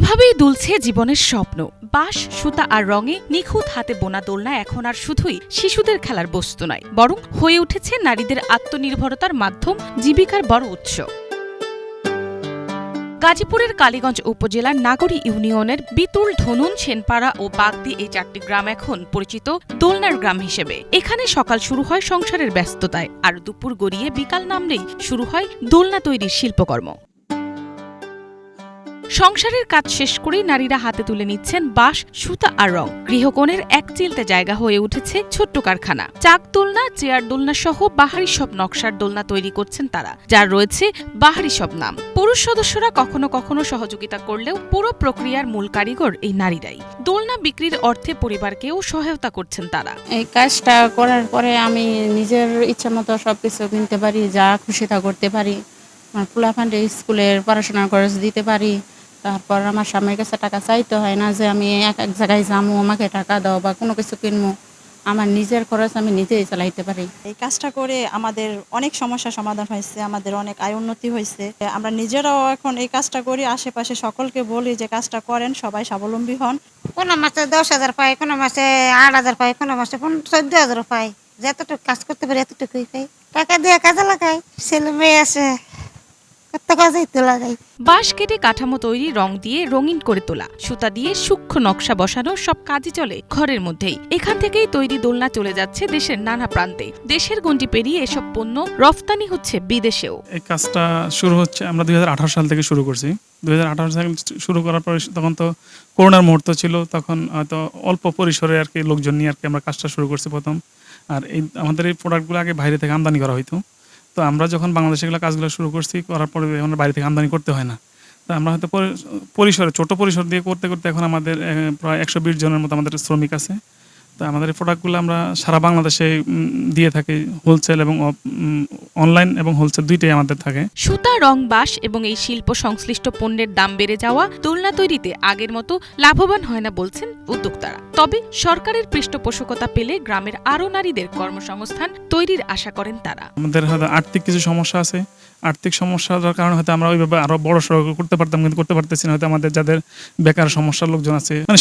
এভাবেই দুলছে জীবনের স্বপ্ন। বাঁশ, সুতা আর রঙে নিখুঁত হাতে বোনা দোলনা এখন আর শুধুই শিশুদের খেলার বস্তু নয়, বরং হয়ে উঠেছে নারীদের আত্মনির্ভরতার মাধ্যম, জীবিকার বড় উৎস। গাজীপুরের কালীগঞ্জ উপজেলার নাগরী ইউনিয়নের বিতুল, ধনুন, সেনপাড়া ও বাগদি এই চারটি গ্রাম এখন পরিচিত দোলনার গ্রাম হিসেবে। এখানে সকাল শুরু হয় সংসারের ব্যস্ততায়, আর দুপুর গড়িয়ে বিকাল নামলেই শুরু হয় দোলনা তৈরির শিল্পকর্ম। সংসারের কাজ শেষ করেই নারীরা হাতে তুলে নিচ্ছেন বাঁশ, সুতা আর রং। গৃহকোণের এক চিলতে জায়গা হয়ে উঠেছে ছোট্ট কারখানা। চাক দোলনা, চেয়ার দোলনা সহ বাহারি সব নকশার দোলনা তৈরি করছেন তারা, যার রয়েছে বাহারি সব নাম। পুরুষ সদস্যরা কখনো কখনো সহযোগিতা করলেও পুরো প্রক্রিয়ার মূল কারিগর এই নারীরাই। দোলনা বিক্রির অর্থে পরিবারকেও সহায়তা করছেন তারা। এই কাজটা করার পরে আমি নিজের ইচ্ছা মতো সবকিছু কিনতে পারি, যা খুশি তা করতে পারি। আমার পোলাপানকে স্কুলের পড়াশোনার খরচ দিতে পারি। তারপর আমার স্বামীর কাছে টাকা চাইতে হয় না যে আমি এক এক জায়গায় যাবো, আমাকে টাকা দাও বা কোনো কিছু কিনবো। আমার নিজের খরচ আমি নিজেই চালাইতে পারি। এই কাজটা করে আমাদের অনেক সমস্যার সমাধান হয়েছে, আমাদের অনেক আয় উন্নতি হয়েছে। আমরা নিজেরাও এখন এই কাজটা করি, আশেপাশে সকলকে বলি যে কাজটা করেন, সবাই স্বাবলম্বী হন। কোনো মাসে 10,000 পাই, কোনো মাসে 8,000 পাই, কোনো মাসে 14,000 পাই। যতটুকু কাজ করতে পারি এতটুকুই পাই। টাকা দিয়ে কাজে লাগাই, ছেলে মেয়ে আছে, কত কাজেই তো লাগাই। বাঁশ কেটে কাঠামো তৈরি, রং দিয়ে রঙিন করে তোলা, সুতা দিয়ে সূক্ষ্ম নকশা বসানো, সব কাজই চলে ঘরের মধ্যেই। এখান থেকেই তৈরি দোলনা চলে যাচ্ছে দেশের নানা প্রান্তে। দেশের গণ্ডি পেরিয়ে এসব পণ্য রফতানি হচ্ছে বিদেশেও। এই কাজটা শুরু হচ্ছে আমরা 2018 সাল থেকে শুরু করছি। 2018 সাল শুরু করার পরে তখন তো করোনার মুহূর্ত ছিল, তখন হয়তো অল্প পরিসরে আর কি লোকজন নিয়ে আর কি আমরা কাজটা শুরু করছি প্রথম। আর আমাদের এই প্রোডাক্টগুলো আগে বাইরে থেকে আমদানি করা হইতো। তো আমরা যখন বাংলাদেশে এগুলো কাজগুলো শুরু করছি, করার পরে আমাদের বাইরে থেকে আমদানি করতে হয় না। তো আমরা হয়তো পরিসরে ছোট পরিসর দিয়ে করতে করতে এখন আমাদের প্রায় 120 জনের মতো আমাদের শ্রমিক আছে। তো আমাদের এই প্রোডাক্টগুলো আমরা সারা বাংলাদেশে দিয়ে থাকি, হোলসেল এবং অনলাইন এবং হোলসেল দুইটাই আমাদের থাকে। সুতা, রং, বাঁশ এবং এই শিল্প সংশ্লিষ্ট পণ্যের দাম বেড়ে যাওয়া দোলনা তৈরিতে আগের মতো লাভবান হয় না বলছেন উদ্যোক্তারা। তবে সরকারের পৃষ্ঠপোষকতা পেলে গ্রামের আরও নারীদের কর্মসংস্থান তৈরির আশা করেন তারা। আমাদের হয়তো আর্থিক কিছু সমস্যা আছে, আর্থিক সমস্যার কারণে হয়তো আমরা ওইভাবে আরো বড় সড়ো করতে পারতাম, কিন্তু করতে পারতেছি না। হয়তো আমাদের যাদের বেকার সমস্যার লোকজন আছে, মানে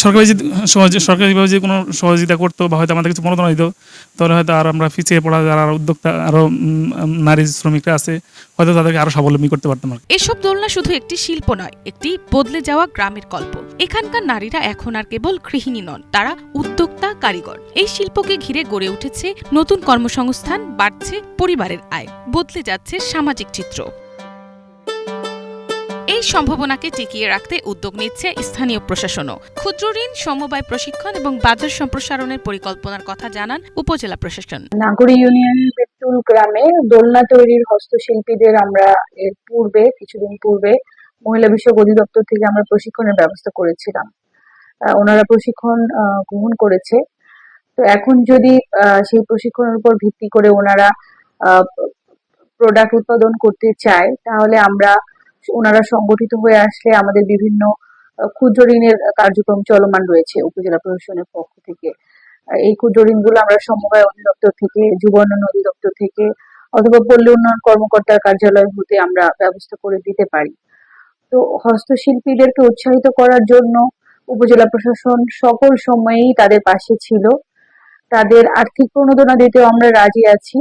সরকারিভাবে যে কোনো সহযোগিতা করতো বা হয়তো আমাদের কিছু প্রণোদনা দিত, তাহলে হয়তো আর আমরা পিছিয়ে পড়া যারা উদ্যোক্তা আরো নারী শ্রমিকরা আছে, হয়তো তাদেরকে আরো স্বাবলম্বী করতে পারতাম। এসব দোলনা শুধু একটি শিল্প নয়, একটি বদলে যাওয়া গ্রামের গল্প। এখানকার নারীরা এখন আর কেবল গৃহিণী নন, তারা উদ্যোক্তা, কারিগর। এই শিল্পকে ঘিরে গড়ে উঠেছে নতুন কর্মসংস্থান, বাড়ছে পরিবারের আয়, বদলে যাচ্ছে সামাজিক চিত্র। এই সম্ভাবনাকে টিকিয়ে রাখতে উদ্যোগ নিচ্ছে স্থানীয় প্রশাসনও। ক্ষুদ্র ঋণ, সমবায় প্রশিক্ষণ এবং বাজার সম্প্রসারণের পরিকল্পনার কথা জানান উপজেলা প্রশাসন। নাগরী ইউনিয়নের বিতুল গ্রামে দোলনা তৈরির হস্তশিল্পীদের আমরা এর পূর্বে কিছুদিন পূর্বে মহিলা বিষয়ক অধিদপ্তর থেকে আমরা প্রশিক্ষণের ব্যবস্থা করেছিলাম। ওনারা প্রশিক্ষণ গ্রহণ করেছে। তো এখন যদি সেই প্রশিক্ষণের উপর ভিত্তি করে ওনারা প্রোডাক্ট উৎপাদন করতে চায়, তাহলে ওনারা সংগঠিত হয়ে আসলে আমাদের বিভিন্ন ক্ষুদ্র ঋণের কার্যক্রম চলমান রয়েছে উপজেলা প্রশাসনের পক্ষ থেকে। এই ক্ষুদ্র ঋণগুলো আমরা সমবায় অধিদপ্তর থেকে, যুব উন্নয়ন অধিদপ্তর থেকে অথবা পল্লী উন্নয়ন কর্মকর্তার কার্যালয় হতে আমরা ব্যবস্থা করে দিতে পারি। তো হস্তশিল্পীদেরকে উৎসাহিত করার জন্য উপজেলা প্রশাসন সকল সময়েই তাদের পাশে ছিল। তাদের আর্থিক প্রণোদনা দিতেও আমরা রাজি আছি।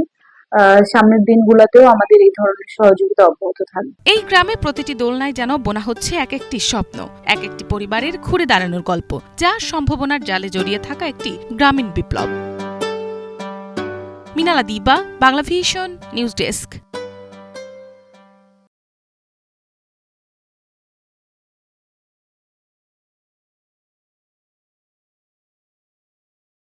সামনের দিনগুলোতেও আমাদের এই ধরনের সহযোগিতা অব্যাহত থাকবে। এই গ্রামে প্রতিটি দোলনায় যেন বোনা হচ্ছে এক একটি স্বপ্ন, এক একটি পরিবারের ঘুরে দাঁড়ানোর গল্প, যা সম্ভাবনার জালে জড়িয়ে থাকা একটি গ্রামীণ বিপ্লব। মিনালা দিবা, বাংলা ভিশন, নিউজ ডেস্ক।